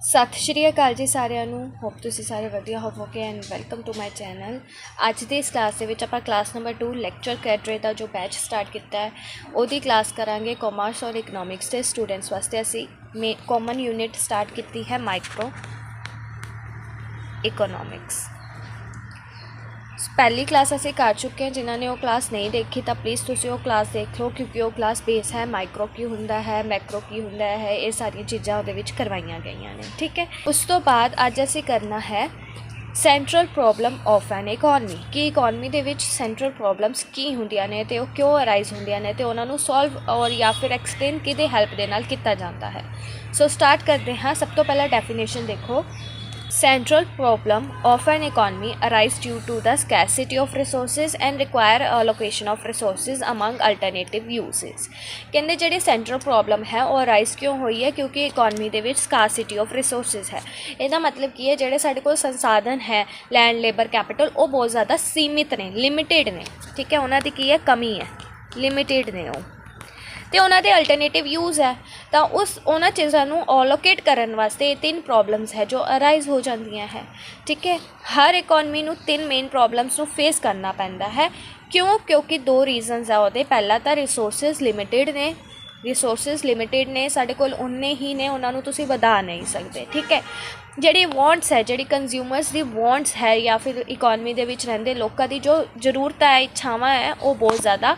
सत श्री अकाल जी सारिਆਂ ਨੂੰ होप तुसी सारे वधिया होवोगे and welcome to my channel. अज की इस क्लास के आपां क्लास नंबर 2 लैक्चर कैडरे का जो बैच स्टार्ट किया है वो क्लास करांगे कॉमर्स और इकनॉमिक्स के स्टूडेंट्स वास्ते। असी कॉमन यूनिट स्टार्ट की है माइक्रो इकोनॉमिक्स। पहली क्लास असी कर चुके हैं, जिन्होंने वो क्लास नहीं देखी तो प्लीज़ तुसी वो क्लास देख लो, क्योंकि वो क्लास बेस है माइक्रो की हुंदा है, मैक्रो की हुंदा है, ये सारी चीज़ां उहदे विच करवाईयां गईयां ने। ठीक है, उस तो बाद अज असी करना है central problem of an economy कि इकोनमी दे विच सेंट्रल प्रॉब्लम्स की हुंदियां ने ते वो क्यों अराइज हुंदियां ने ते उन्हां नूं सॉल्व और या फिर एक्सप्लेन किहदी हैल्प दे नाल कीता जाता है। सो स्टार्ट करते हैं। सब तो पहला डेफिनेशन देखो, central problem of an economy arise due to the scarcity of resources and require allocation of resources among alternative uses. कहते जी सेंट्रल प्रॉब्लम है वो अराइज क्यों हुई है, क्योंकि इकोनमी के स्कार्सिटी ऑफ रिसोर्सिज है। इसका मतलब की है, जोड़े साढ़े को संसाधन है लैंड लेबर कैपिटल वो बहुत ज़्यादा सीमित ने, लिमिटेड ने। ठीक है, उन्होंने की है कमी है, लिमिटेड ने वो, तो उन्होंने अल्टरनेटिव यूज़ है। तो उस उन्होंने चीज़ों को एलोकेट करने वास्ते ये 3 प्रॉब्लम्स है जो अराइज हो जाती हैं। ठीक है, हर इकोनमी को 3 मेन प्रॉब्लम्स को फेस करना पैंदा है। क्यों? क्योंकि 2 रीजनस है वो। पहला तो रिसोर्सिज लिमिटेड ने, रिसोर्सिज लिमिटेड ने, साढ़े कोल उन्ने ही ने, उन्होंने तुसी वधा नहीं सकते। ठीक है, जी वॉन्ट्स है, जी कंज्यूमर्स की वॉन्ट्स है या फिर इकोनमी के रहिंदे लोगों की जो जरूरत है, इच्छावां है, वो बहुत ज़्यादा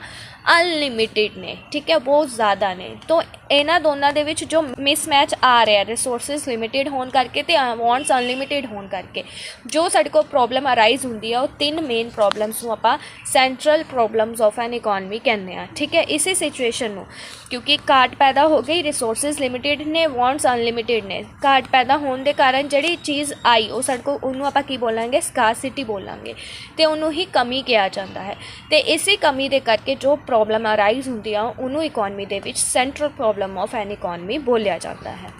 अनलिमिटेड ने। ठीक है, बहुत ज़्यादा ने। तो इन्हां दोनों दे विच जो मिसमैच आ रहा है रिसोर्सिज लिमिटेड होने करके तो वॉन्ट्स अनलिमिटेड होने करके जो साडे को प्रॉब्लम अराइज होंदी है, वो 3 मेन प्रॉब्लम्स नूं आपां central problems of an economy कहते हैं। ठीक है, इसी सिचुएशन नूं क्योंकि घाट पैदा हो गई, रिसोर्सिज लिमिटेड ने, वॉन्ट्स अनलिमिटेड ने, घाट पैदा होने के कारण जी चीज़ आई वो साडे को उन्होंने आपां की बोलांगे, स्कार्सिटी बोलांगे, तो उन्होंने ही कमी कहा जाता है। तो इसी कमी के करके जो प्रॉब्लम अराइज होंदी है उन्होंने इकोनमी के central problem of an economy बोलिया जाता है।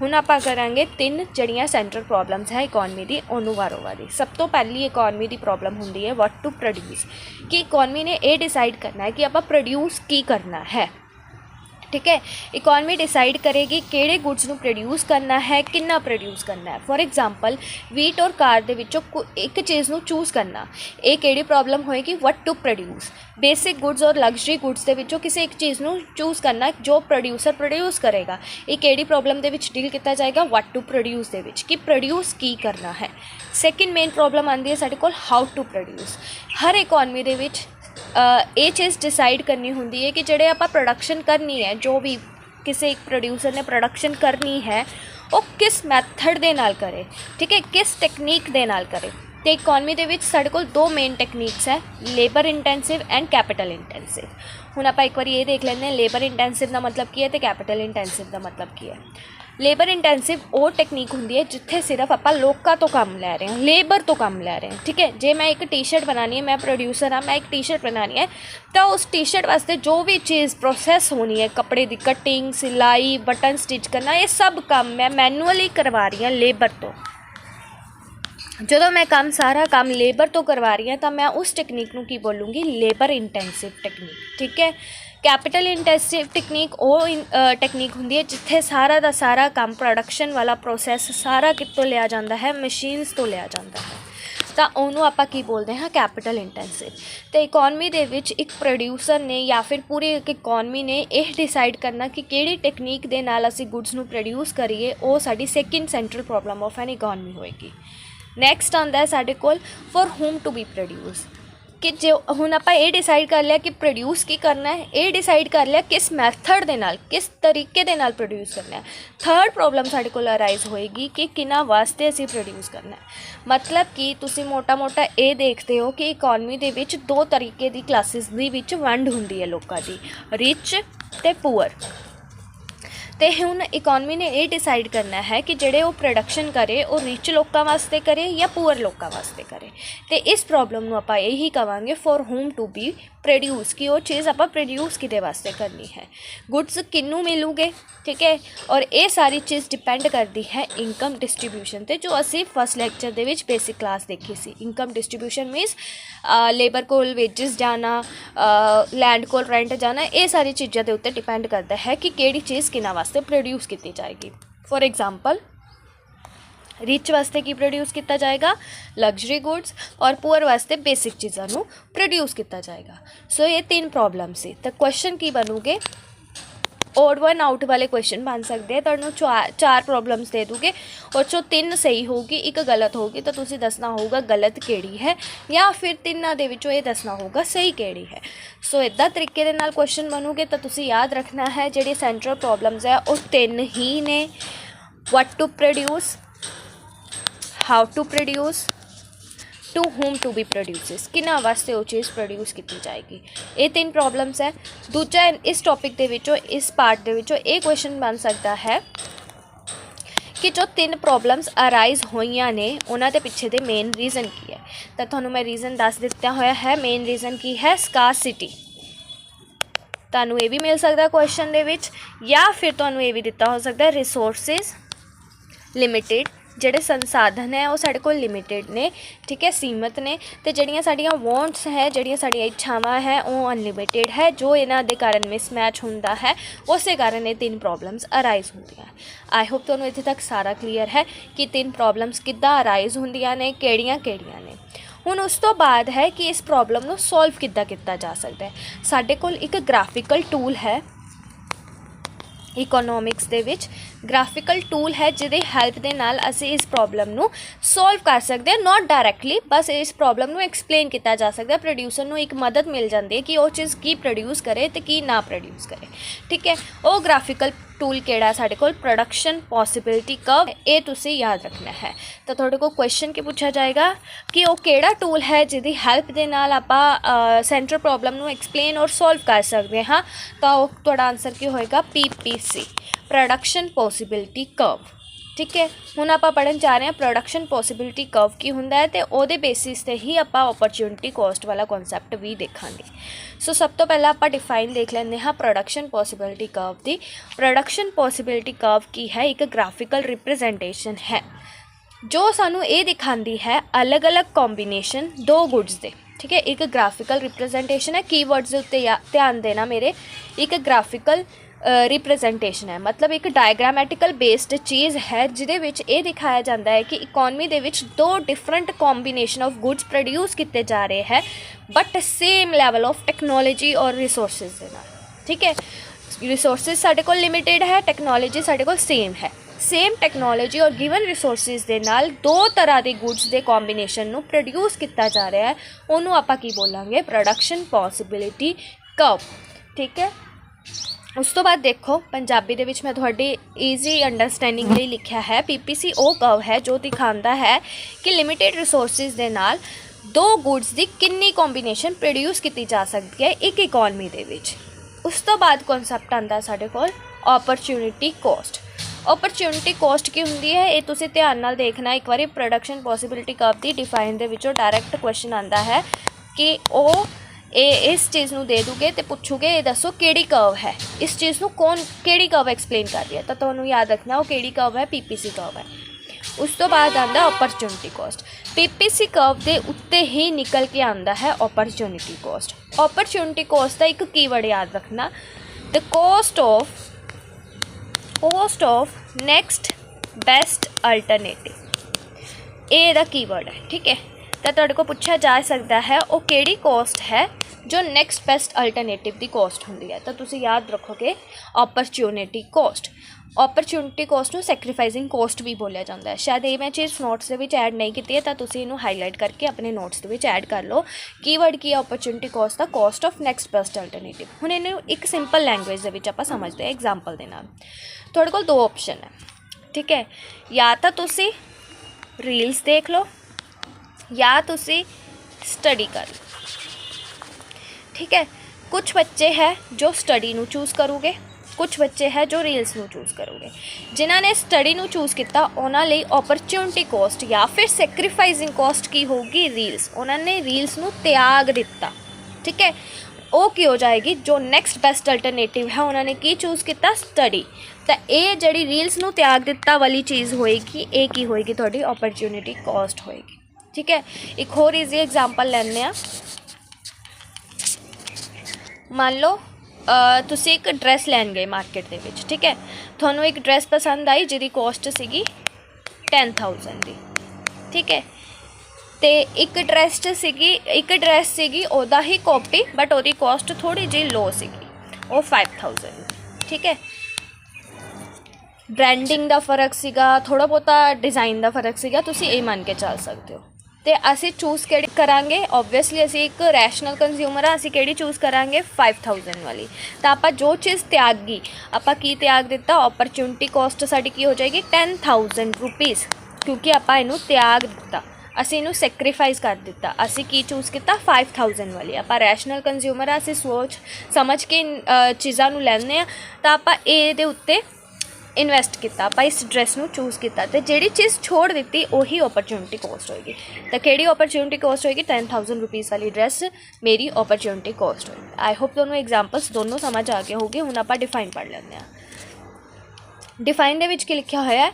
हुण आपां करांगे 3 जड़ियाँ सेंट्रल प्रॉब्लम्स है इकोनमी की, उन्होंने वारो वारी। सब तो पहली इकोनमी की प्रॉब्लम होंदी है व्हाट टू प्रोड्यूस, कि इकोनमी ने यह डिसाइड करना है कि आपां प्रोड्यूस की करना है। ठीक है, इकोनमी डिसाइड करेगी किहड़े गुड्स नूं प्रोड्यूस करना है, कितना प्रोड्यूस करना है। फॉर एग्जाम्पल वीट और कार दे विचों एक चीज़ नूं चूज़ करना, ये किहड़ी प्रॉब्लम होएगी, what to produce. Basic goods और लग्जरी गुड्स दे विचों किसी एक चीज़ नूं चूज़ करना जो प्रोड्यूसर प्रोड्यूस करेगा, ये किहड़ी प्रॉब्लम दे विच डील किया जाएगा, व्हाट टू प्रोड्यूस दे विच, कि प्रोड्यूस की करना है। सैकेंड मेन प्रॉब्लम आती है साडे कोल हाउ टू प्रोड्यूस। हर इकोनमी दे विच ये चीज़ डिसाइड करनी होंदी है कि जिहड़े आपां प्रोडक्शन करनी है, जो भी किसी एक प्रोड्यूसर ने प्रोडक्शन करनी है वो किस मैथड दे नाल करे। ठीक है, किस टेक्नीक दे नाल करे। तो इकोनमी दे विच साडे कोल 2 मेन टेक्नीक्स है, labour intensive and capital intensive. हुण आपां एक बार ये देख लेंगे लेबर इंटेंसिव का मतलब की है तो कैपिटल इंटेंसिव का मतलब की है। लेबर इंटेंसिव वो टेक्नीक होंदी है जिथे सिर्फ आप लोगों तो काम लै रहे हैं, लेबर तो काम लै रहे हैं। ठीक है, जे मैं एक टी शर्ट बनानी है, मैं प्रोड्यूसर हाँ, मैं एक टी शर्ट बनानी है, तो उस टी शर्ट वास्ते जो भी चीज़ प्रोसैस होनी है, कपड़े की कटिंग, सिलाई, बटन स्टिच करना, ये सब काम मैं मैनुअली करवा रही हूँ लेबर तो। जो मैं काम सारा काम लेबर तो करवा रही हूँ तो मैं उस टेक्नीक को की बोलूँगी, लेबर इंटेंसिव टेक्नीक। ठीक है, कैपिटल इंटेंसिव टेक्नीक वो टेक्नीक होंदी है जिथे सारा का सारा काम, प्रोडक्शन वाला प्रोसैस सारा कितों लिया जाता है, मशीनस तो लिया जाता है, तो उन्होंने आपां की बोलते हैं कैपिटल इंटेंसिव। तो इकोनमी दे विच एक प्रोड्यूसर ने या फिर पूरी एक इकोनमी ने यह डिसाइड करना कि किहड़ी टेक्नीक दे नाल असीं गुड्स नूं प्रोड्यूस करिए, वो साडी second central problem of an economy होएगी। नैक्सट आंदा है साडे कोल for whom to be produce, कि जो हुण आपां ये डिसाइड कर लिया कि प्रोड्यूस की करना है, ये डिसाइड कर लिया किस मैथड दे नाल, किस तरीके दे नाल प्रोड्यूस करना है। थर्ड प्रॉब्लम साडे कोल अराइज होएगी कि किना वास्ते असीं प्रोड्यूस करना है। मतलब कि तुसीं मोटा मोटा ये देखते हो कि इकोनमी दे विच 2 तरीके की क्लासिस दी विच वंड हुंदी है लोकां दी, रिच ते पुअर। तो हुण इकोनमी ने यह डिसाइड करना है कि जोड़े वो प्रोडक्शन करे वो रिच लोगों वास्ते करे या पुअर लोगों वास्ते करे। तो इस प्रॉब्लम को आपां यही कहांगे for whom to be produce, कि वो चीज़ आपां प्रोड्यूस किते वास्ते करनी है, गुड्स किनू मिलूगे। ठीक है, और ये सारी चीज़ डिपेंड करती है इनकम डिस्ट्रीब्यूशन ते, जो असी फर्स्ट लैक्चर दे विच बेसिक क्लास देखी सी। इनकम डिस्ट्रीब्यूशन मीनस लेबर कोल वेजिस जाना, लैंड कोल रेंट जाना, ये सारी चीज़ों के उत्ते डिपेंड करता है कि किहड़ी चीज़ किना वास्ते प्रोड्यूस की जाएगी। फॉर एग्जाम्पल रिच वास्ते की प्रोड्यूस किया जाएगा, लग्जरी गुड्स, और पुअर वास्ते बेसिक चीज़ों प्रोड्यूस किया जाएगा। सो ये 3 प्रॉब्लम से। तो क्वेश्चन की बनूगे, ओड वन आउट वाले क्वेश्चन बन सकते हैं। तुहानूं 4 प्रॉब्लम्स दे दूँगे और चो 3 सही होगी, 1 गलत होगी, तो तुसीं दसना होगा गलत किहड़ी है, या फिर 3 दे विचों ये दसना होगा सही किहड़ी है। सो इदा तरीके दे नाल क्वेश्चन बनूगे। तो तुसीं याद रखना है जिहड़ी सेंट्रल प्रॉब्लम्स है वो 3 ही ने। What to produce, how to produce, to whom to be produces, किन्ना वास्ते वो चीज़ प्रोड्यूस की जाएगी। ये 3 प्रॉब्लम्स है। दूजा इस टॉपिक के विचों, इस पार्ट के विचों ये क्वेश्चन बन सकता है कि जो 3 प्रॉब्लम्स अराइज हुई ने उन्होंने के पिछे दे मेन रीजन की है। तो तुहानूं मैं रीजन दस दिता होया है। मेन रीजन की है स्कार्सिटी। तुहानूं ये भी मिल सकता क्वेश्चन दे विच, या फिर तुहानूं ये भी दिता हो सकता है रिसोर्सिस लिमिटेड, ਜਿਹੜੇ संसाधन है वो साढ़े को लिमिटेड ने, ठीक है, सीमित ने। तो जड़ियाँ साड़ियाँ वॉन्ट्स है, जड़ियाँ साड़ियाँ इच्छावां है वो अनलिमिटेड है। जो इन्हां दे कारण मिसमैच होंदा है उस कारण ये 3 प्रॉब्लम्स अराइज होंदियां। आई होप तुहानूं इत्थे तक सारा क्लीयर है कि 3 प्रॉब्लम्स किद्दां अराइज होंदियां ने, किहड़ियां ने। हुण उस तो बाद है कि इस प्रॉब्लम नूं सॉल्व किद्दां कीता जा सकदा है। साडे कोल एक ग्राफिकल टूल है इकोनॉमिक्स दे विच, ग्राफिकल टूल है जिहदी हैल्प दे नाल असीं इस प्रॉब्लम नूं सॉल्व कर सकते हैं। नॉट डायरैक्टली, बस इस प्रॉब्लम नूं एक्सप्लेन किया जा सकता है। प्रोड्यूसर नूं एक मदद मिल जाती है कि वो चीज़ की प्रोड्यूस करे तो की ना प्रोड्यूस करे, ठीक है। वो ग्राफिकल टूल केड़ा साडे कोल, प्रोडक्शन पॉसिबिलिटी कर्व, ये तुसीं याद रखना है। तो तुहाडे कोल क्वेश्चन की पूछा जाएगा कि वो केड़ा टूल है जिहदी हैल्प दे नाल आपां सेंट्रल प्रॉब्लम नूं एक्सप्लेन और सॉल्व कर सकते हाँ। तो तुहाडा आंसर की होएगा PPC, प्रोडक्शन पॉसिबिलिटी कर्व, ठीक है। हुण आपां पढ़न जा रहे हैं प्रोडक्शन पॉसिबिलिटी कर्व की हुंदा है, तो उहदे बेसिस ते ही आपां अपॉर्चुनिटी कॉस्ट वाला कॉन्सैप्ट भी देखांगे। सो सब तो पहला आपां डिफाइन देख लैंदे हाँ प्रोडक्शन पॉसिबिलिटी कर्व दी। प्रोडक्शन पॉसिबिलिटी कर्व की है, एक ग्राफिकल रिप्रजेंटेशन है जो सानू ये दिखाती है अलग अलग कॉम्बीनेशन 2 गुड्स दे, ठीक है। एक ग्राफिकल रिप्रजेंटेशन है, कीवर्ड्स दे उत्ते ध्यान देना मेरे। एक ग्राफिकल रिप्रजेंटेशन है मतलब एक डायग्रामैटिकल बेस्ड चीज़ है जिहदे विच ये दिखाया जाता है कि इकोनमी दे विच 2 different combination of goods produce किए जा रहे हैं but same level of technology और रिसोर्सिज दे नाल, ठीक है। रिसोर्सिज साडे कोल लिमिटेड है, टेक्नोलॉजी साडे कोल सेम है। सेम टेक्नोलॉजी और गिवन रिसोर्सिज दे नाल 2 तरह के गुड्स के कॉम्बीनेशन नूं प्रोड्यूस किया जा रहा है, उन्होंने आपां की बोलांगे प्रोडक्शन पॉसिबिलिटी कर्व, ठीक है। उस तो बाद देखो पंजाबी दे विच मैं तुहाडी ईजी अंडरस्टैंडिंग लई लिखिया है PPC वो कर्व है जो दिखाता है कि लिमिटेड रिसोर्सिज दे नाल 2 गुड्स की कितनी कॉम्बीनेशन प्रोड्यूस की जा सकती है एक इकोनमी दे विच। उस तो बाद कॉन्सैप्ट आंदा साडे कोल अपॉर्चुनिटी कॉस्ट। अपॉर्चुनिटी कॉस्ट की हुंदी है ये तुसीं ध्यान नाल देखना। एक बारी प्रोडक्शन पॉसिबिलिटी कर्व दी डिफाइन दे विचों डायरैक्ट क्वेश्चन आंदा है कि वो इस चीज़ नूं दे दूगे तो पूछोगे ये दसो केड़ी कर्व है, इस चीज़ नूं कौन केड़ी कर्व एक्सप्लेन कर रही है। तो तुहानूं याद रखना वो केड़ी कर्व है, PPC कर्व है। उस तो बाद आंदा अपॉर्चुनिटी कॉस्ट। PPC कर्व के उत्ते ही निकल के आंदा है अपॉर्चुनिटी कॉस्ट। अपॉर्चुनिटी कॉस्ट का एक कीवर्ड याद रखना, the cost of next best alternative, ये दा कीवर्ड है, ठीक है। तो तुहाडे को पूछा जा सकता है वो केड़ी कॉस्ट है जो नैक्सट बेस्ट अल्टरनेटिव की कॉस्ट होंदी है। तो तुसीं याद रखोगे अपॉर्चुनिटी कॉस्ट। अपॉर्चुनिटी कॉस्ट नूं सैक्रीफाइसिंग कॉस्ट भी बोलिया जाता है। शायद ये मैं चीज़ नोट्स के विच ऐड नहीं की है तो तुसीं इहनूं हाईलाइट करके अपने नोट्स के विच ऐड कर लो। कीवर्ड की अपॉर्चुनिटी कॉस्ट का cost of next best alternative. हुण इहनूं एक सिंपल लैंग्वेज दे विच आपां समझदे हैं एग्जाम्पल दे नाल। तुहाडे कोल 2 ऑप्शन है, ठीक है। या तो तुसीं रील्स देख लो या तुसी स्टडी कर लो, ठीक है। कुछ बच्चे हैं जो स्टडी नू चूज़ करोगे, कुछ बच्चे हैं जो रील्स नू चूज़ करोगे। जिन्होंने स्टडी नू चूज़ किया उन्होंने लिए अपॉर्चुनिटी कॉस्ट या फिर सैक्रीफाइसिंग कॉस्ट की होगी रील्स। उन्होंने रील्स नू त्याग दिता, ठीक है। वो की हो जाएगी जो नैक्सट बेस्ट अल्टरनेटिव है उन्होंने की चूज़ किया स्टडी। तो ये जड़ी रील्स नू त्याग दिता वाली चीज़ होएगी ये की होएगी तुहाडी अपॉर्चुनिटी कॉस्ट होएगी, ठीक है। एक होर ईजी एग्जाम्पल लैंदे आ। मान लो तुसी एक ड्रैस लैन गए मार्केट दे विच, ठीक है। तुहानूं एक ड्रैस पसंद आई जिहदी कॉस्ट सीगी 10,000 ਦੀ, ਠੀਕ ਹੈ। ਤੇ ਇੱਕ ਡਰੈਸ ਸੀਗੀ ਉਹਦਾ ਹੀ ਕਾਪੀ, ਬਟ ਉਹਦੀ ਕੋਸਟ ਥੋੜ੍ਹੀ ਜਿਹੀ ਲੋ ਸੀਗੀ, ਉਹ 5,000, ਠੀਕ ਹੈ। ਬ੍ਰੈਂਡਿੰਗ ਦਾ ਫ਼ਰਕ ਸੀਗਾ, ਥੋੜ੍ਹਾ ਬਹੁਤਾ ਡਿਜ਼ਾਈਨ ਦਾ ਫ਼ਰਕ ਸੀਗਾ, ਤੁਸੀਂ ਇਹ ਮੰਨ ਕੇ ਚੱਲ ਸਕਦੇ ਹੋ। ਤੇ ਅਸੀਂ ਚੂਜ਼ ਕਿਹੜੀ ਕਰਾਂਗੇ? ਓਬਵੀਅਸਲੀ ਅਸੀਂ ਇੱਕ ਰੈਸ਼ਨਲ ਕੰਜ਼ਿਊਮਰ ਹਾਂ, ਅਸੀਂ ਕਿਹੜੀ ਚੂਜ਼ ਕਰਾਂਗੇ? 5,000 ਵਾਲੀ। ਤਾਂ ਆਪਾਂ ਜੋ ਚੀਜ਼ ਤਿਆਗੀ, ਆਪਾਂ ਕੀ ਤਿਆਗ ਦਿੱਤਾ? ਓਪਰਚੁਨਿਟੀ ਕੋਸਟ ਸਾਡੀ ਕੀ ਹੋ ਜਾਏਗੀ? 10,000 ਰੁਪੀਜ਼, ਕਿਉਂਕਿ ਆਪਾਂ ਇਹਨੂੰ ਤਿਆਗ ਦਿੱਤਾ, ਅਸੀਂ ਇਹਨੂੰ ਸੈਕਰੀਫਾਈਸ ਕਰ ਦਿੱਤਾ। ਅਸੀਂ ਕੀ ਚੂਜ਼ ਕੀਤਾ? 5,000 ਵਾਲੀ। ਆਪਾਂ ਰੈਸ਼ਨਲ ਕੰਜ਼ਿਊਮਰ ਆ, ਅਸੀਂ ਸੋਚ ਸਮਝ ਕੇ ਚੀਜ਼ਾਂ ਨੂੰ ਲੈਂਦੇ ਹਾਂ, ਤਾਂ ਆਪਾਂ ਇਹਦੇ ਉੱਤੇ ਇਨਵੈਸਟ ਕੀਤਾ, ਆਪਾਂ ਇਸ ਡਰੈਸ ਨੂੰ ਚੂਜ਼ ਕੀਤਾ, ਤੇ ਜਿਹੜੀ ਚੀਜ਼ ਛੋੜ ਦਿੱਤੀ ਉਹੀ ਓਪਰਚੁਨਿਟੀ ਕੋਸਟ ਹੋਏਗੀ। ਤਾਂ ਕਿਹੜੀ ਓਪਰਚੁਨਿਟੀ ਕੋਸਟ ਹੋਏਗੀ? 10,000 ਰੁਪੀਜ਼ ਵਾਲੀ ਡਰੈਸ ਮੇਰੀ ਓਪਰਚੁਨਿਟੀ ਕੋਸਟ ਹੋਏਗੀ। ਆਈ ਹੋਪ ਤੁਹਾਨੂੰ ਐਗਜ਼ਾਮਪਲਸ ਦੋਨੋਂ ਸਮਝ ਆ ਗਏ ਹੋਗੇ। ਹੁਣ ਆਪਾਂ ਡਿਫਾਈਨ ਪੜ੍ਹ ਲੈਂਦੇ ਹਾਂ। डिफाइन ਦੇ ਵਿੱਚ ਕੀ ਲਿਖਿਆ ਹੋਇਆ ਹੈ?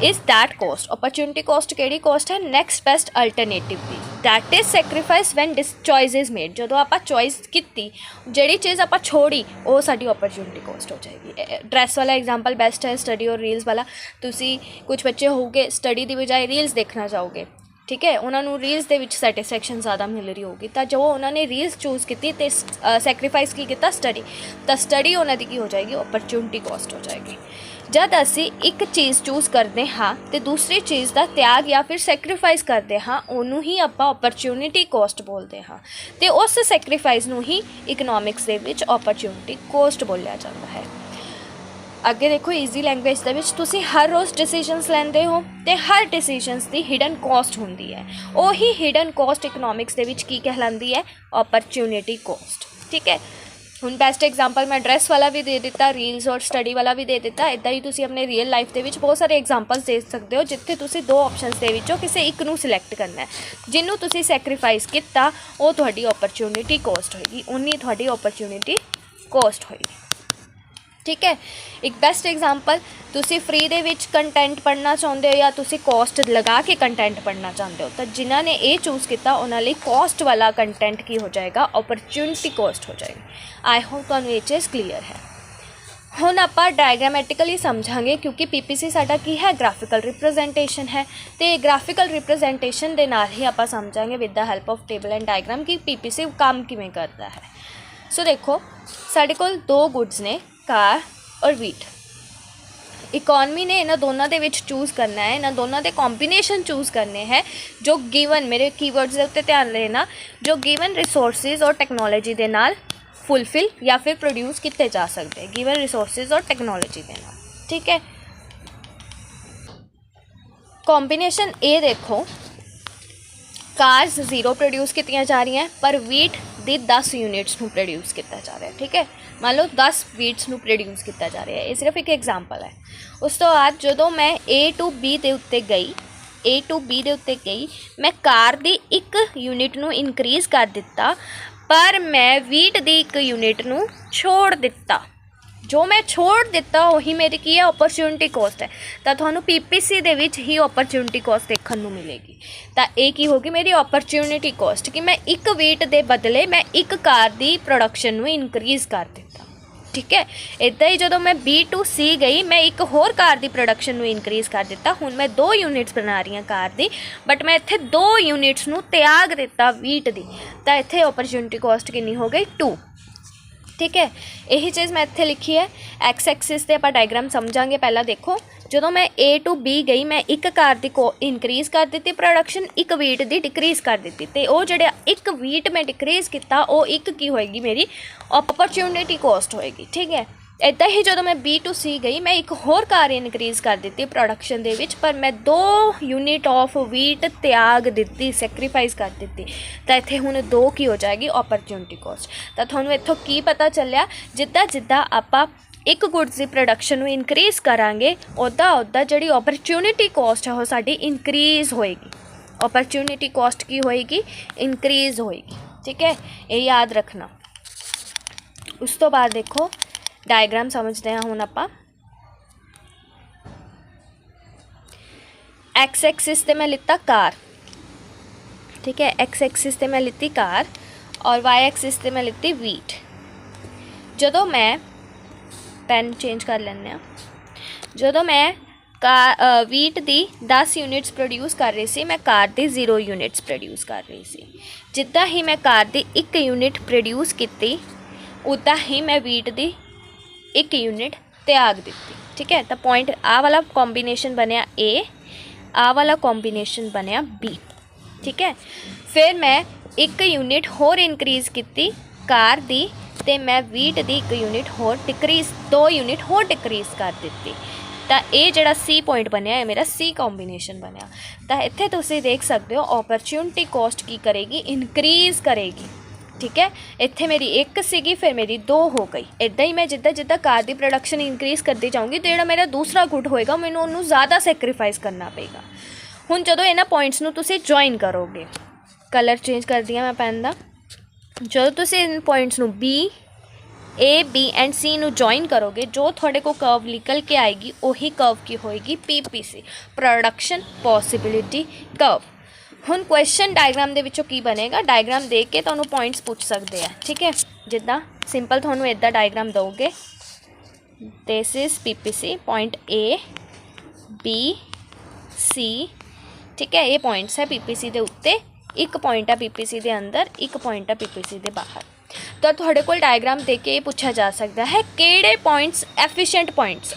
Is that cost. Opportunity cost ਕਿਹੜੀ ਕੋਸਟ ਹੈ? ਨੈਕਸਟ ਬੈਸਟ ਅਲਟਰਨੇਟਿਵ ਦੀ। That is sacrifice when choice is made. ਜਦੋਂ ਆਪਾਂ ਚੋਇਸ ਕੀਤੀ, ਜਿਹੜੀ ਚੀਜ਼ ਆਪਾਂ ਛੋੜੀ, ਉਹ ਸਾਡੀ अपॉर्चुनिटी ਕੋਸਟ ਹੋ ਜਾਏਗੀ। ਡਰੈਸ ਵਾਲਾ ਐਗਜ਼ਾਮਪਲ ਬੈਸਟ ਹੈ, ਸਟੱਡੀ ਔਰ ਰੀਲਸ ਵਾਲਾ। ਤੁਸੀਂ ਕੁਝ ਬੱਚੇ ਹੋਊਗੇ ਸਟੱਡੀ ਦੀ ਬਜਾਏ ਰੀਲਸ ਦੇਖਣਾ ਚਾਹੋਗੇ, ਠੀਕ ਹੈ, ਉਹਨਾਂ ਨੂੰ ਰੀਲਸ ਦੇ ਵਿੱਚ ਸੈਟਿਸਫੈਕਸ਼ਨ ਜ਼ਿਆਦਾ ਮਿਲ ਰਹੀ ਹੋਊਗੀ, ਤਾਂ ਜੋ ਉਹਨਾਂ ਨੇ ਰੀਲਸ ਚੂਜ਼ ਕੀਤੀ ਅਤੇ ਸੈਕਰੀਫਾਈਸ ਕੀ ਕੀਤਾ? ਸਟੱਡੀ। ਤਾਂ ਸਟੱਡੀ ਉਹਨਾਂ ਦੀ ਕੀ ਹੋ ਜਾਏਗੀ? अपॉर्चुनिटी ਕੋਸਟ ਹੋ ਜਾਏਗੀ। ਜਦ ਅਸੀਂ ਇੱਕ ਚੀਜ਼ ਚੂਜ਼ ਕਰਦੇ ਹਾਂ ਅਤੇ ਦੂਸਰੀ ਚੀਜ਼ ਦਾ ਤਿਆਗ ਜਾਂ ਫਿਰ ਸੈਕਰੀਫਾਈਸ ਕਰਦੇ ਹਾਂ, ਉਹਨੂੰ ਹੀ ਆਪਾਂ ਓਪਰਚੁਨਿਟੀ ਕੋਸਟ ਬੋਲਦੇ ਹਾਂ, ਅਤੇ ਉਸ ਸੈਕਰੀਫਾਈਸ ਨੂੰ ਹੀ ਇਕਨੋਮਿਕਸ ਦੇ ਵਿੱਚ ਓਪਰਚੁਨਿਟੀ ਕੋਸਟ ਬੋਲਿਆ ਜਾਂਦਾ ਹੈ। ਅੱਗੇ ਦੇਖੋ, ਈਜ਼ੀ ਲੈਂਗੁਏਜ ਦੇ ਵਿੱਚ ਤੁਸੀਂ ਹਰ ਰੋਜ਼ ਡਿਸੀਜਨਸ ਲੈਂਦੇ ਹੋ ਅਤੇ ਹਰ ਡਿਸੀਜਨਸ ਦੀ ਹਿਡਨ ਕੋਸਟ ਹੁੰਦੀ ਹੈ। ਉਹੀ ਹਿਡਨ ਕੋਸਟ ਇਕਨੋਮਿਕਸ ਦੇ ਵਿੱਚ ਕੀ ਕਹਿਲਾਂਦੀ ਹੈ? ਓਪਰਚੁਨਿਟੀ ਕੋਸਟ, ਠੀਕ ਹੈ। ਹੁਣ ਬੈਸਟ ਐਗਜ਼ਾਮਪਲ ਮੈਂ ਡਰੈਸ ਵਾਲਾ ਵੀ ਦੇ ਦਿੱਤਾ, ਰੀਲਸ ਔਰ ਸਟੱਡੀ ਵਾਲਾ ਵੀ ਦੇ ਦਿੱਤਾ। ਇੱਦਾਂ ਹੀ ਤੁਸੀਂ ਆਪਣੇ ਰੀਅਲ ਲਾਈਫ ਦੇ ਵਿੱਚ ਬਹੁਤ ਸਾਰੇ ਐਗਜ਼ਾਮਪਲਸ ਦੇ ਸਕਦੇ ਹੋ, ਜਿੱਥੇ ਤੁਸੀਂ ਦੋ ਆਪਸ਼ਨਸ ਦੇ ਵਿੱਚੋਂ ਕਿਸੇ ਇੱਕ ਨੂੰ ਸਿਲੈਕਟ ਕਰਨਾ ਹੈ। ਜਿਹਨੂੰ ਤੁਸੀਂ ਸੈਕਰੀਫਾਈਸ ਕੀਤਾ, ਉਹ ਤੁਹਾਡੀ ਓਪਰਚੁਨਿਟੀ ਕੋਸਟ ਹੋਏਗੀ, ਉਨੀ ਤੁਹਾਡੀ ਓਪਰਚੁਨਿਟੀ ਕੋਸਟ ਹੋਏਗੀ, ਠੀਕ ਹੈ। ਇੱਕ ਬੈਸਟ ਐਗਜ਼ਾਮਪਲ, ਤੁਸੀਂ ਫ੍ਰੀ ਦੇ ਵਿੱਚ ਕੰਟੈਂਟ ਪੜ੍ਹਨਾ ਚਾਹੁੰਦੇ ਹੋ ਜਾਂ ਤੁਸੀਂ ਕੋਸਟ ਲਗਾ ਕੇ ਕੰਟੈਂਟ ਪੜ੍ਹਨਾ ਚਾਹੁੰਦੇ ਹੋ, ਤਾਂ ਜਿਨ੍ਹਾਂ ਨੇ ਇਹ ਚੂਜ਼ ਕੀਤਾ ਉਹਨਾਂ ਲਈ ਕੋਸਟ ਵਾਲਾ ਕੰਟੈਂਟ ਕੀ ਹੋ ਜਾਏਗਾ? ਓਪਰਚੁਨਿਟੀ ਕੋਸਟ ਹੋ ਜਾਏਗੀ। ਆਈ ਹੋਪ ਤੁਹਾਨੂੰ ਇਹ ਚੀਜ਼ ਕਲੀਅਰ ਹੈ। ਹੁਣ ਆਪਾਂ ਡਾਇਗਰਾਮੈਟਿਕਲੀ ਸਮਝਾਂਗੇ, ਕਿਉਂਕਿ PPC ਸਾਡਾ ਕੀ ਹੈ? ਗ੍ਰਾਫਿਕਲ ਰਿਪਰੈਜ਼ੈਂਟੇਸ਼ਨ ਹੈ, ਅਤੇ ਗ੍ਰਾਫਿਕਲ ਰਿਪਰੈਜ਼ੈਂਟੇਸ਼ਨ ਦੇ ਨਾਲ ਹੀ ਆਪਾਂ ਸਮਝਾਂਗੇ with the help of table and diagram ਕਿ PPC ਕੰਮ ਕਿਵੇਂ ਕਰਦਾ ਹੈ। ਸੋ ਦੇਖੋ, ਸਾਡੇ ਕੋਲ ਦੋ ਗੁੱਡਸ ਨੇ, ਕਾਰ ਔਰ ਵੀਟ। ਇਕੋਨਮੀ ਨੇ ਇਹਨਾਂ ਦੋਨਾਂ ਦੇ ਵਿੱਚ ਚੂਜ਼ ਕਰਨਾ ਹੈ, ਇਹਨਾਂ ਦੋਨਾਂ ਦੇ ਕੰਬੀਨੇਸ਼ਨ ਚੂਜ਼ ਕਰਨੇ ਹੈ ਜੋ ਗਿਵਨ, ਮੇਰੇ ਕੀਵਰਡਸ ਦੇ ਉੱਤੇ ਧਿਆਨ ਦੇਣਾ, ਜੋ ਗਿਵਨ ਰਿਸੋਰਸਿਸ ਔਰ ਟੈਕਨੋਲੋਜੀ ਦੇ ਨਾਲ ਫੁਲਫਿਲ ਜਾਂ ਫਿਰ ਪ੍ਰੋਡਿਊਸ ਕੀਤੇ ਜਾ ਸਕਦੇ, ਗਿਵਨ ਰਿਸੋਰਸਿਸ ਔਰ ਟੈਕਨੋਲੋਜੀ ਦੇ ਨਾਲ, ਠੀਕ ਹੈ। ਕੰਬੀਨੇਸ਼ਨ ਇਹ ਦੇਖੋ, ਕਾਰਸ 0 ਪ੍ਰੋਡਿਊਸ ਕੀਤੀਆਂ ਜਾ ਰਹੀਆਂ, ਪਰ ਵੀਟ ਦੀ 10 ਯੂਨਿਟਸ ਨੂੰ ਪ੍ਰੋਡਿਊਸ ਕੀਤਾ ਜਾ ਰਿਹਾ, ਠੀਕ ਹੈ। ਮੰਨ ਲਓ 10 ਵੀਟਸ ਨੂੰ ਪ੍ਰੋਡਿਊਸ ਕੀਤਾ ਜਾ ਰਿਹਾ, ਇਹ ਸਿਰਫ ਇੱਕ ਐਗਜ਼ਾਮਪਲ ਹੈ। ਉਸ ਤੋਂ ਬਾਅਦ ਜਦੋਂ ਮੈਂ A to B ਦੇ ਉੱਤੇ ਗਈ, ਮੈਂ ਕਾਰ ਦੀ ਇੱਕ ਯੂਨਿਟ ਨੂੰ ਇਨਕਰੀਜ਼ ਕਰ ਦਿੱਤਾ, ਪਰ ਮੈਂ ਵੀਟ ਦੀ ਇੱਕ ਯੂਨਿਟ ਨੂੰ ਛੋੜ ਦਿੱਤਾ। ਜੋ ਮੈਂ ਛੋੜ ਦਿੱਤਾ ਉਹੀ ਮੇਰੀ ਕੀ ਹੈ? ਓਪਰਚੁਨਿਟੀ ਕੋਸਟ ਹੈ। ਤਾਂ ਤੁਹਾਨੂੰ PPC ਦੇ ਵਿੱਚ ਹੀ ਓਪਰਚੁਨਿਟੀ ਕੋਸਟ ਦੇਖਣ ਨੂੰ ਮਿਲੇਗੀ। ਤਾਂ ਇਹ ਕੀ ਹੋਗੀ? ਮੇਰੀ ਓਪਰਚੁਨਿਟੀ ਕੋਸਟ, ਕਿ ਮੈਂ ਇੱਕ ਵੀਟ ਦੇ ਬਦਲੇ ਮੈਂ ਇੱਕ ਕਾਰ ਦੀ ਪ੍ਰੋਡਕਸ਼ਨ ਨੂੰ ਇਨਕਰੀਜ਼ ਕਰ ਦਿੱਤਾ, ਠੀਕ ਹੈ। ਇੱਦਾਂ ਹੀ ਜਦੋਂ ਮੈਂ B to C ਗਈ, ਮੈਂ ਇੱਕ ਹੋਰ ਕਾਰ ਦੀ ਪ੍ਰੋਡਕਸ਼ਨ ਨੂੰ ਇਨਕਰੀਜ਼ ਕਰ ਦਿੱਤਾ। ਹੁਣ ਮੈਂ 2 ਯੂਨਿਟਸ ਬਣਾ ਰਹੀ ਹਾਂ ਕਾਰ ਦੀ, ਬਟ ਮੈਂ ਇੱਥੇ 2 ਯੂਨਿਟਸ ਨੂੰ ਤਿਆਗ ਦਿੱਤਾ ਵੀਟ ਦੀ, ਤਾਂ ਇੱਥੇ ਓਪਰਚੁਨਿਟੀ ਕੋਸਟ ਕਿੰਨੀ ਹੋ ਗਈ? 2, ਠੀਕ ਹੈ। ਇਹੀ ਚੀਜ਼ ਮੈਂ ਇੱਥੇ ਲਿਖੀ ਹੈ। ਐਕਸ ਐਕਸਿਸ 'ਤੇ ਆਪਾਂ ਡਾਇਗਰਾਮ ਸਮਝਾਂਗੇ। ਪਹਿਲਾਂ ਦੇਖੋ, ਜਦੋਂ ਮੈਂ A to B ਗਈ, ਮੈਂ ਇੱਕ ਕਾਰ ਦੀ ਇਨਕਰੀਜ਼ ਕਰ ਦਿੱਤੀ ਪ੍ਰੋਡਕਸ਼ਨ, ਇੱਕ ਵੀਟ ਦੀ ਡਿਕਰੀਜ਼ ਕਰ ਦਿੱਤੀ, ਅਤੇ ਉਹ ਜਿਹੜਾ ਇੱਕ ਵੀਟ ਮੈਂ ਡਿਕਰੀਜ਼ ਕੀਤਾ, ਉਹ ਇੱਕ ਕੀ ਹੋਏਗੀ? ਮੇਰੀ ਓਪਰਚੁਨਿਟੀ ਕੋਸਟ ਹੋਏਗੀ, ਠੀਕ ਹੈ। ਇੱਦਾਂ ਹੀ ਜਦੋਂ ਮੈਂ B to C ਗਈ, ਮੈਂ ਇੱਕ ਹੋਰ ਕਾਰ ਇਨਕਰੀਜ਼ ਕਰ ਦਿੱਤੀ ਪ੍ਰੋਡਕਸ਼ਨ ਦੇ ਵਿੱਚ, ਪਰ ਮੈਂ 2 ਯੂਨਿਟ ਆਫ ਵੀਟ ਤਿਆਗ ਦਿੱਤੀ, ਸੈਕਰੀਫਾਈਸ ਕਰ ਦਿੱਤੀ, ਤਾਂ ਇੱਥੇ ਹੁਣ 2 ਕੀ ਹੋ ਜਾਏਗੀ? Opportunity cost. ਤਾਂ ਤੁਹਾਨੂੰ ਇੱਥੋਂ ਕੀ ਪਤਾ ਚੱਲਿਆ? ਜਿੱਦਾਂ ਆਪਾਂ ਇੱਕ ਗੁੱਡਸ ਦੀ ਪ੍ਰੋਡਕਸ਼ਨ ਨੂੰ ਇਨਕਰੀਜ਼ ਕਰਾਂਗੇ, ਉੱਦਾਂ ਜਿਹੜੀ ਓਪਰਚੁਨਿਟੀ ਕੋਸਟ ਹੈ ਉਹ ਸਾਡੀ ਇਨਕਰੀਜ਼ ਹੋਏਗੀ। ਓਪਰਚੁਨਿਟੀ ਕੋਸਟ ਕੀ ਹੋਏਗੀ? ਇਨਕਰੀਜ਼ ਹੋਏਗੀ, ਠੀਕ ਹੈ। ਇਹ ਯਾਦ ਰੱਖਣਾ। ਉਸ ਤੋਂ ਬਾਅਦ ਦੇਖੋ, ਡਾਇਗਰਾਮ ਸਮਝਦੇ ਹਾਂ ਹੁਣ ਆਪਾਂ। ਐਕਸ ਐਕਸਿਸ 'ਤੇ ਮੈਂ ਲਿੱਤਾ ਕਾਰ, ਠੀਕ ਹੈ। ਐਕਸ ਐਕਸਿਸ 'ਤੇ ਮੈਂ ਲਿੱਤੀ ਕਾਰ ਔਰ ਵਾਈ ਐਕਸਿਸ 'ਤੇ ਮੈਂ ਲਿੱਤੀ ਵੀਟ। ਜਦੋਂ ਮੈਂ ਪੈਨ ਚੇਂਜ ਕਰ ਲੈਂਦੇ ਹਾਂ, ਜਦੋਂ ਮੈਂ ਵੀਟ ਦੀ 10 ਯੂਨਿਟਸ ਪ੍ਰੋਡਿਊਸ ਕਰ ਰਹੀ ਸੀ, ਮੈਂ ਕਾਰ ਦੀ 0 ਯੂਨਿਟਸ ਪ੍ਰੋਡਿਊਸ ਕਰ ਰਹੀ ਸੀ। ਜਿੱਦਾਂ ਹੀ ਮੈਂ ਕਾਰ ਦੀ 1 ਯੂਨਿਟ ਪ੍ਰੋਡਿਊਸ ਕੀਤੀ ਉੱਦਾਂ ਹੀ ਮੈਂ ਵੀਟ ਦੀ 1 ਯੂਨਿਟ त्याग ਦਿੱਤੀ। ठीक है, तो पॉइंट आ वाला कॉम्बीनेशन बनया ए, आ वाला कॉम्बीनेशन बनया बी। ठीक है, फिर मैं 1 यूनिट होर इनक्रीज़ की कार दी ते मैं वीट दी 1 यूनिट होर डिक्रीज़ 2 यूनिट होर डिक्रीज़ कर दी। तो ये जिहड़ा सी पॉइंट बनया है मेरा सी कॉम्बीनेशन बनया। तो इत्थे तुसीं देख सकते हो अपॉर्चुनिटी कॉस्ट की करेगी, इनक्रीज़ करेगी। ठीक है, इत्थे मेरी 1 सीगी, फिर मेरी 2 हो गई। इदा ही मैं जिद्दां जिद्दां कार की प्रोडक्शन इनक्रीज़ करती जाऊँगी तो जिहड़ा मेरा दूसरा गुड होएगा मैनूं उहनूं ज़्यादा सैक्रीफाइस करना पेगा। हुण जदों इन्हां पॉइंट्स नूं तुसीं ज्वाइन करोगे, कलर चेंज कर दिया मैं पैन दा, जदों तुसीं इन पॉइंट्स नूं बी ए बी एंड सी नूं ज्वाइन करोगे जो थोड़े को कर्व निकल के आएगी वही कर्व की होएगी PPC, प्रोडक्शन पॉसिबिलिटी कर्व। हुण क्वेश्चन डायग्राम दे विचों की बनेगा, डायग्राम देख के तुहानूं पॉइंट्स पूछ सकते हैं। ठीक है, जिद्दां सिंपल तुहानूं इदा डायग्राम दोगे, this is PPC, point A B C। ठीक है, ये पॉइंट्स है PPC दे उत्ते, एक पॉइंट है PPC दे अंदर, एक पॉइंट है PPC दे बाहर। तो तुहाडे कोल डायग्राम देख के ये पूछा जा सकता है किहड़े पॉइंट्स एफिशिएंट पॉइंट्स।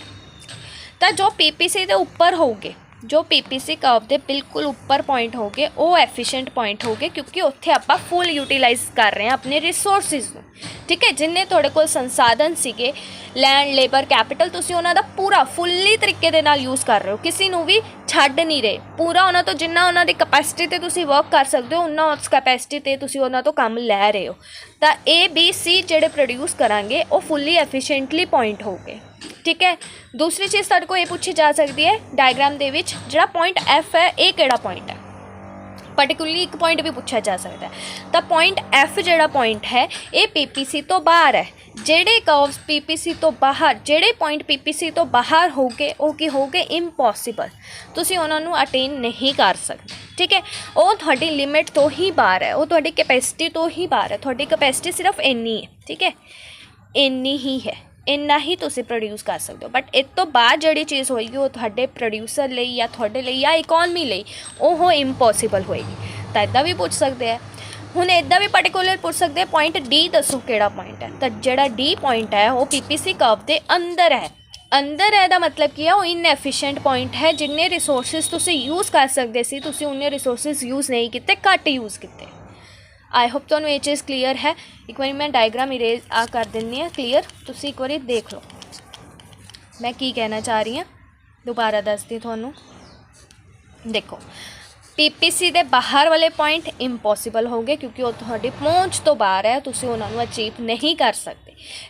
तो जो PPC दे उपर होगे, जो PPC कर्व के बिल्कुल उपर पॉइंट हो गए वो एफिशिएंट पॉइंट हो गए, क्योंकि उत्थे आपां फुल यूटिलाइज़ कर रहे हैं अपने रिसोर्सिस नूं। ठीक है, जिन्ने थोड़े कोल संसाधन सीगे, लैंड लेबर कैपिटल, तुसीं उन्हां दा पूरा फुल्ली तरीके दे नाल यूज़ कर रहे हो, किसी नूं भी छड्ड नहीं रहे। पूरा उन्हां तो जिन्ना उन्हां दी कैपेसिटी ते तुसीं वर्क कर सकते हो उन्ना उस कैपेसिटी ते तुसीं उन्हां तो काम लै रहे हो। तो A B C जिहड़े प्रोड्यूस करांगे वो फुल्ली एफिशिएंटली पॉइंट हो गए। ठीक है, दूसरी चीज़ तुहाडे को ये पूछी जा सकती है डायग्राम दे विच जिहड़ा पॉइंट F है ये किहड़ा पॉइंट है, पर्टिकुलरली एक पॉइंट भी पूछा जा सकता है। तो पॉइंट F जिहड़ा पॉइंट है ये PPC तो बाहर है। जेडे कर्व्स PPC तो बाहर, जेडे पॉइंट PPC तो बाहर हो गए वो की हो गए इम्पॉसिबल, तुसीं उन्हां नूं अटेन नहीं कर सकते। ठीक है, वो तुहाडी लिमिट तो ही बाहर है, वो तुहाडी कैपेसिटी तो ही बाहर है। तुहाडी कैपेसिटी सिर्फ इन्नी है। ठीक है, इन्नी ही है, इन्ना ही तुसीं प्रोड्यूस कर सकते हो। बट इस तो बाद जिहड़ी चीज़ होएगी वो तुहाडे प्रोड्यूसर लई या तुहाडे लई या इकोनमी लई वो इम्पॉसिबल होएगी। तो इदां भी पूछ सकते हैं। हुण इदां भी पर्टिकुलर पूछ सकते हैं पॉइंट D दसो किहड़ा पॉइंट है। तो जिहड़ा D पॉइंट है वो PPC कर्व के अंदर है। अंदर है दा मतलब की है वो इनएफिशिएंट पॉइंट है, जिन्ने रिसोर्सिस तुसीं यूज़ कर सकते सी तुसीं उन्ने रिसोर्सिस यूज़ नहीं किए, घट यूज़ किए। आई होप तुहानूं ये चीज़ क्लीयर है। एक बार मैं डायग्राम इरेज कर दिंदी हाँ क्लीयर, तुसीं एक बार देख लो मैं की कहना चाह रही हाँ, दोबारा दसदी तुहानूं। देखो PPC दे बाहर वाले पॉइंट इम्पॉसिबल हो गए क्योंकि वो तुहाडी पहुँच तो बाहर है, तुसीं उन्हां नूं अचीव नहीं कर सकते।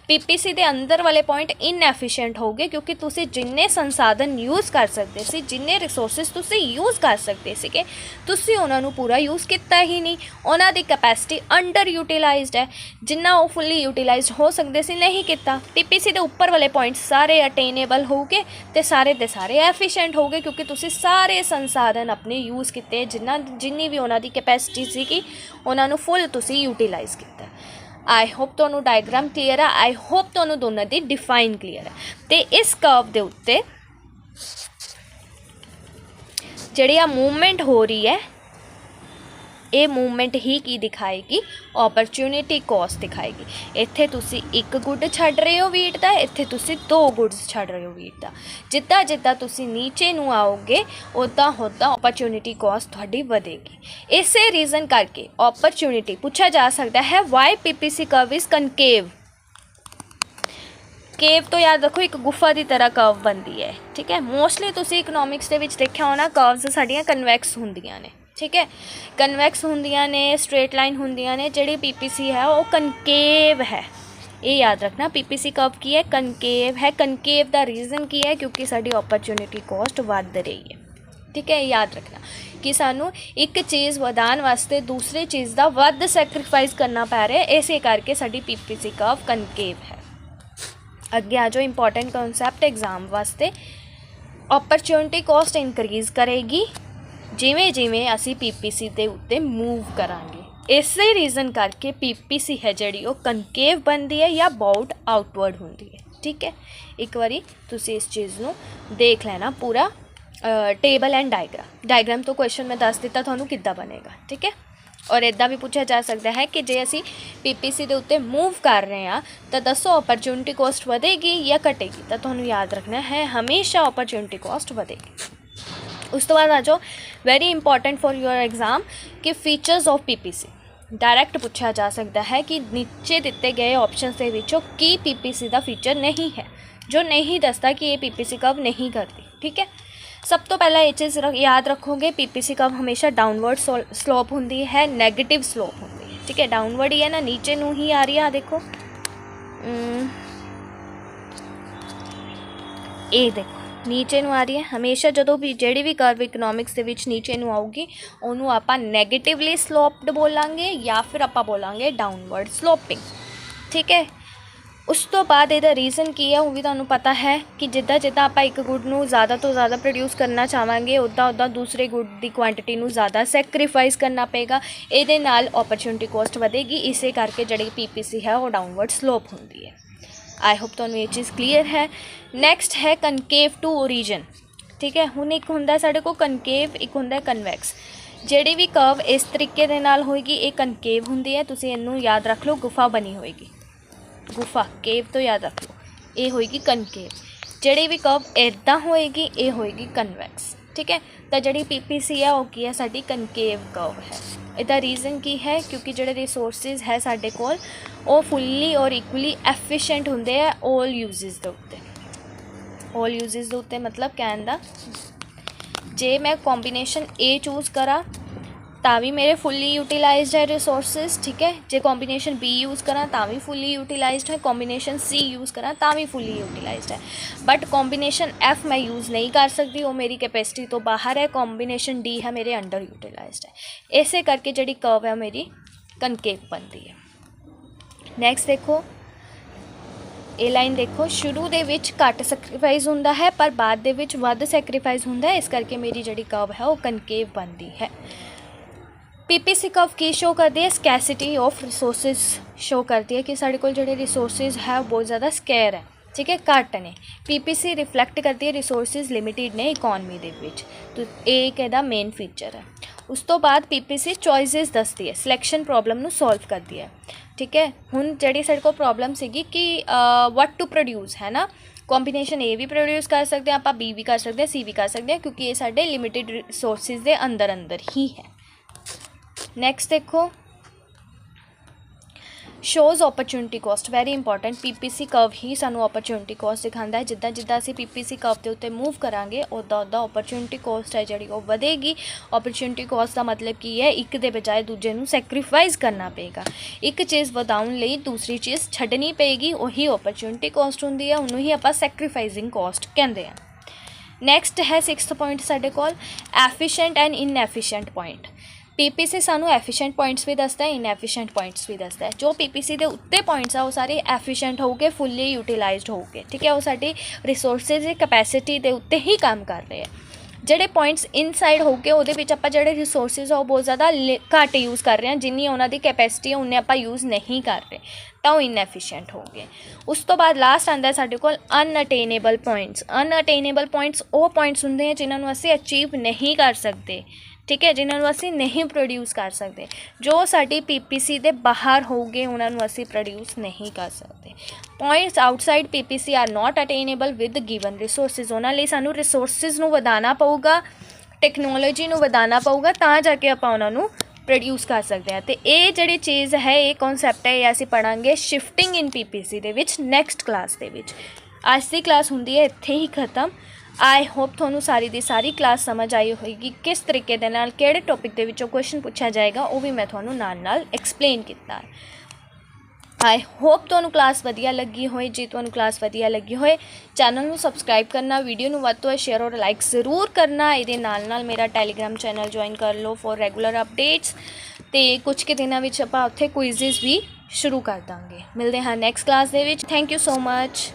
PPC दे अंदर वाले पॉइंट इनएफिशिएंट हो गए क्योंकि तुसीं जिन्ने संसाधन यूज़ कर सकते सी, जिन्ने रिसोर्सिस तुसीं यूज़ कर सकते सीगे, तुसीं उन्हां नूं पूरा यूज़ किया ही नहीं। उन्हां दी कैपेसिटी अंडर यूटिलाइज्ड है, जिन्ना वो फुली यूटिलाइज्ड हो सकते सी नहीं किया। PPC दे उपर वाले पॉइंट सारे अटेनेबल हो गए ते सारे दे सारे एफिशिएंट हो गए क्योंकि तुसीं सारे संसाधन अपने यूज़ किए, जिन्नी भी उन्हां दी कैपेसिटी सीगी उन्हां नूं फुल तुसीं यूटिलाइज़ किया। आई होप तुहानूं डायग्राम क्लीयर है, आई होप तुहानूं दोनों दी डिफाइन क्लीयर है। तो इस कर्व दे उत्ते जिहड़ी आ मूवमेंट हो रही है ये मूवमेंट ही की दिखाएगी, अपॉर्चुनिटी कॉस्ट दिखाएगी। इत्थे तुसी एक गुड छड्ड रहे हो वीट का, इत्थे तुसी 2 गुड्स छड्ड रहे हो वीट का। जिद्दां जिद्दां तुसी नीचे नूं आओगे उद्दां उद्दां अपॉर्चुनिटी कॉस्ट तुहाडी वधेगी। इसे रीज़न करके अपॉर्चुनिटी पूछा जा सकता है why PPC curve is concave. Cave तो याद रखो एक गुफा की तरह कर्व बनती है। ठीक है, मोस्टली तुसी इकनॉमिक्स दे विच देखिया होना कर्व्स साडियां कन्वैक्स हुंदियां ने। ठीक है, कन्वैक्स होंदियां ने, स्ट्रेट लाइन होंदियां ने। जिहड़ी PPC है वो कनकेव है, ये याद रखना। PPC कर्व की है, कनकेव है। कनकेव का रीज़न की है क्योंकि साडी अपॉर्चुनिटी कॉस्ट वध रही है। ठीक है, याद रखना कि सानू एक चीज़ वधाउण वास्ते दूसरी चीज़ का वध सैक्रीफाइस करना पै रहा है, इसे करके साडी PPC कर्व कनकेव है। अगे आ जाओ इंपॉर्टेंट कॉन्सैप्ट एग्जाम वास्ते। अपॉर्चुनिटी कॉस्ट इनक्रीज़ करेगी जिमें जिमें असी PPC के उत्ते मूव करांगे। इसे रीज़न करके PPC है जिहड़ी वो कनकेव बनती है या बाउट आउटवर्ड होंदी है। ठीक है, एक बारी तुसी इस चीज़ नूं देख लेना पूरा ਟੇਬਲ ਐਂਡ ਡਾਇਗਰਾਮ ਤੋਂ ਕੁਐਸਚਨ ਮੈਂ ਦੱਸ ਦਿੱਤਾ ਤੁਹਾਨੂੰ ਕਿੱਦਾਂ ਬਣੇਗਾ, ਠੀਕ ਹੈ। ਔਰ ਇੱਦਾਂ ਵੀ ਪੁੱਛਿਆ ਜਾ ਸਕਦਾ ਹੈ ਕਿ ਜੇ ਅਸੀਂ PPC ਦੇ ਉੱਤੇ ਮੂਵ ਕਰ ਰਹੇ ਹਾਂ ਤਾਂ ਦੱਸੋ ਓਪਰਚੁਨਿਟੀ ਕੋਸਟ ਵਧੇਗੀ ਜਾਂ ਘਟੇਗੀ, ਤਾਂ ਤੁਹਾਨੂੰ ਯਾਦ ਰੱਖਣਾ ਹੈ ਹਮੇਸ਼ਾ ਓਪਰਚੁਨਿਟੀ ਕੋਸਟ ਵਧੇਗੀ। ਉਸ ਤੋਂ ਬਾਅਦ ਆ ਜਾਓ very important for your exam ਕਿ ਫੀਚਰਸ ਆਫ PPC डायरैक्ट पूछा जा सकता है कि नीचे दिते गए ऑप्शन के विचों की PPC का फीचर नहीं है जो नहीं दसता कि ये PPC कव नहीं करती, ठीक है। सब तो पहला ये चीज़ याद रखोगे PPC कव हमेशा डाउनवर्ड स्लोप होंदी है, नैगेटिव स्लोप होंदी है, ठीक है। डाउनवर्ड ही है ना, नीचे नू ही आ रही है, देखो ये देखो नीचे नू आ रही है। हमेशा जो भी जिहड़ी भी कर्व इकनॉमिक्स दे विच नीचे नू आऊगी उन्होंने आपां नैगेटिवली स्लोप्ड बोलांगे या फिर आपां बोलांगे डाउनवर्ड स्लोपिंग, ठीक है। उस तो बाद इहदा रीज़न की है वो भी तुहानूं पता है कि जिद्दां जिद्दां आपां एक गुड नूं ज़्यादा तो ज़्यादा प्रोड्यूस करना चाहांगे उद्दां उद्दां दूसरे गुड की क्वांटिटी नूं ज़्यादा सैक्रीफाइस करना पेगा, इहदे नाल ऑपरचुनिटी कॉस्ट वधेगी। इसे करके जिहड़ी PPC है वो डाउनवर्ड स्लोप होंदी है। आई होप तुहानूं ये चीज़ क्लीयर है। नैक्सट है कनकेव टू ओरीजन, ठीक है। हुण एक हुंदा साडे कोल कनकेव, एक हुंदा कन्वैक्स। जिहड़ी भी कर्व इस तरीके दे नाल होएगी ये कनकेव हुंदी है, तुसीं इहनूं याद रख लो, गुफा बनी होएगी, गुफा केव तो याद रख लो, ये होएगी कनकेव। जिहड़ी भी कर्व इदां होएगी ये होएगी कन्वैक्स, ठीक है। तो जिहड़ी PPC है वो की है साडी कनकेव कर्व है। इहदा रीज़न की है क्योंकि जिहड़े रिसोर्सिस है साडे कोल वो फुल्ली और इक्वली एफिशिएंट होंदे है ऑल यूजिज दे उत्ते। ऑल यूजिज दे उत्ते मतलब कहण दा जे मैं कॉम्बीनेशन A चूज़ करा ਤਾਂ भी मेरे फुल्ली यूटिलाइज्ड है रिसोर्सिस, ठीक है। जे कॉम्बीनेशन B यूज़ करा ਤਾਂ भी फुल्ली यूटिलाइज्ड है, कॉम्बीनेशन C यूज़ करा ਤਾਂ भी फुल्ली यूटिलाइज्ड है। बट कॉम्बीनेशन F मैं यूज़ नहीं कर सकती, वो मेरी कैपेसिटी तो बाहर है। कॉम्बीनेशन D है मेरे अंडर यूटिलाइज्ड है। इसे करके जिहड़ी कर्व है मेरी कनकेव बनती है। नैक्सट देखो ये लाइन देखो, शुरू दे विच घट सैक्रीफाइस हुंदा है पर बाद दे विच वध सैक्रीफाइस हुंदा है, इस करके मेरी जिहड़ी कर्व है वो कनकेव बनती है। PPC कर्व की शो करती है, स्कैसिटी ऑफ रिसोर्सिस शो करती है कि साढ़े कोल जिहड़े रिसोर्सिस है बहुत ज़्यादा स्कैर है, ठीक है, घट ने। PPC रिफ्लैक्ट करती है रिसोर्सिस लिमिटेड ने इकॉनमी दे विच, तो ये एक इहदा मेन फीचर है। उस तो बाद PPC चॉइसिस दसदी है, सिलैक्शन प्रॉब्लम नूं सॉल्व करती है, ठीक है। हुण जिहड़ी साडे कोल प्रॉब्लम सीगी कि व्हाट टू प्रोड्यूस है ना, कॉम्बीनेशन A भी प्रोड्यूस कर सकते हैं, आप B भी कर सकते हैं, C भी कर सकते हैं, क्योंकि ये साडे लिमिटेड रिसोर्सिस दे अंदर अंदर ही है। नैक्सट देखो shows opportunity cost, very important. PPC curve ही सानू ऑपरचुनिटी कॉस्ट दिखाता है। जिद्दां जिद्दां असीं PPC कर्व के उत्ते मूव करांगे उद्दां उद्दां ऑपरचुनिटी कॉस्ट है जिहड़ी वो वधेगी। ऑपरचुनिटी कॉस्ट का मतलब की है एक दे बजाय दूजे नूं सैक्रीफाइस करना पेगा, एक चीज़ वधाउण लई दूसरी चीज़ छड्डनी पेगी, वही ऑपरचुनिटी कॉस्ट हुंदी है, उहनूं ही आपां सैक्रीफाइसिंग कॉस्ट कहंदे हैं। नैक्सट है 6th पॉइंट साडे कोल efficient and inefficient point. PPC सानू एफिशिएंट पॉइंट्स भी दसदा है, इनएफिशिएंट पॉइंट्स भी दसदा है। जो PPC दे उत्ते पॉइंट्स आ वो सारे एफिशिएंट होगे, फुल्ली यूटिलाइज्ड होगे, ठीक है। वो साडी रिसोर्सिस की कैपेसिटी दे उत्ते ही काम कर रहे हैं। ਜਿਹੜੇ ਪੁਆਇੰਟਸ ਇਨਸਾਈਡ ਹੋ ਕੇ ਉਹਦੇ ਵਿੱਚ ਆਪਾਂ ਜਿਹੜੇ ਰਿਸੋਰਸਿਸ ਆ ਉਹ ਬਹੁਤ ਜ਼ਿਆਦਾ ਘੱਟ ਯੂਜ਼ ਕਰ ਰਹੇ ਹਾਂ, ਜਿੰਨੀ ਉਹਨਾਂ ਦੀ ਕੈਪੈਸਿਟੀ ਹੈ ਉਨੇ ਆਪਾਂ ਯੂਜ਼ ਨਹੀਂ ਕਰ ਰਹੇ, ਤਾਂ ਉਹ ਇਨਐਫੀਸ਼ੀਐਂਟ ਹੋ ਗਏ। ਉਸ ਤੋਂ ਬਾਅਦ ਲਾਸਟ ਆਉਂਦਾ ਸਾਡੇ ਕੋਲ ਅਨਅਟੇਨੇਬਲ ਪੁਆਇੰਟਸ। ਅਨਅਟੇਨੇਬਲ ਪੁਆਇੰਟਸ ਉਹ ਪੁਆਇੰਟਸ ਹੁੰਦੇ ਆ ਜਿਨ੍ਹਾਂ ਨੂੰ ਅਸੀਂ ਅਚੀਵ ਨਹੀਂ ਕਰ ਸਕਦੇ, ठीक है, जिन्होंने असी नहीं प्रोड्यूस कर सकते, जो साडी PPC दे बाहर होगे उन्होंने असी प्रोड्यूस नहीं कर सकते। Points outside PPC are not attainable with given resources. उन्होंने सानू रिसोर्सिस नू वधाना पऊगा, टैक्नोलॉजी नू वधाना पऊगा, तां जाके आपां उन्हां नू प्रोड्यूस कर सकते हैं। तो ये जिहड़ी चीज़ है, ये कॉन्सैप्ट है, ये असी पढ़ांगे shifting in PPC they which next class दे विच। अज की क्लास हुंदी है इत्थे ही खत्म। आई होप थोनू सारी दी सारी क्लास समझ आई होगी, किस तरीके दे नाल किहड़े टॉपिक दे विचों क्वेश्चन पूछा जाएगा वो भी मैं थोनू नाल नाल एक्सप्लेन किया। आई होप तुहानू क्लास वधिया लगी होए। जे तुहानू क्लास वधिया लगी होए चैनल नू सबसक्राइब करना, वीडियो नू वध तों शेयर और लाइक ज़रूर करना। इहदे नाल नाल मेरा टैलीग्राम चैनल ज्वाइन कर लो फॉर रेगुलर अपडेट्स। तो कुछ के दिनों में आपां उत्थे क्विज़िज़ भी शुरू कर देंगे। मिलते हैं next class they which. Thank you so much.